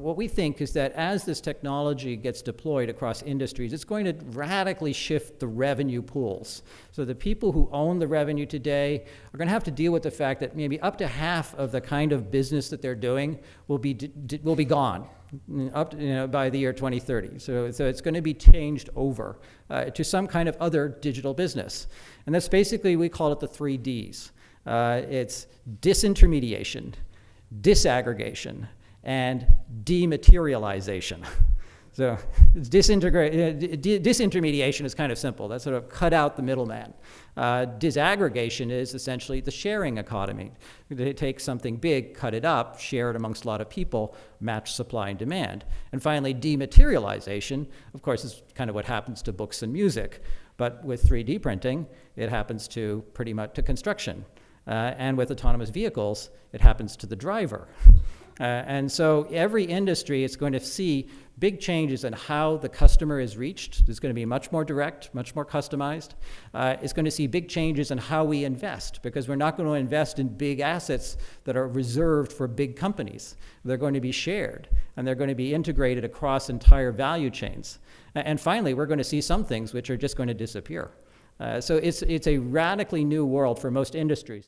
What we think is that as this technology gets deployed across industries, it's going to radically shift the revenue pools. So the people who own the revenue today are going to have to deal with the fact that maybe up to half of the kind of business that they're doing will be gone up to, by the year 2030. So it's going to be changed over to some kind of other digital business. And that's basically, we call it the 3 Ds. It's disintermediation, disaggregation, and dematerialization. So disintermediation is kind of simple. That's sort of cut out the middleman. Disaggregation is essentially the sharing economy. They take something big, cut it up, share it amongst a lot of people, match supply and demand. And finally, dematerialization, of course, is kind of what happens to books and music. But with 3D printing, it happens to pretty much to construction. And with autonomous vehicles, it happens to the driver. And so every industry is going to see big changes in how the customer is reached. It's going to be much more direct, much more customized. It's going to see big changes in how we invest, because we're not going to invest in big assets that are reserved for big companies. They're going to be shared, and they're going to be integrated across entire value chains. And finally, we're going to see some things which are just going to disappear. So it's a radically new world for most industries.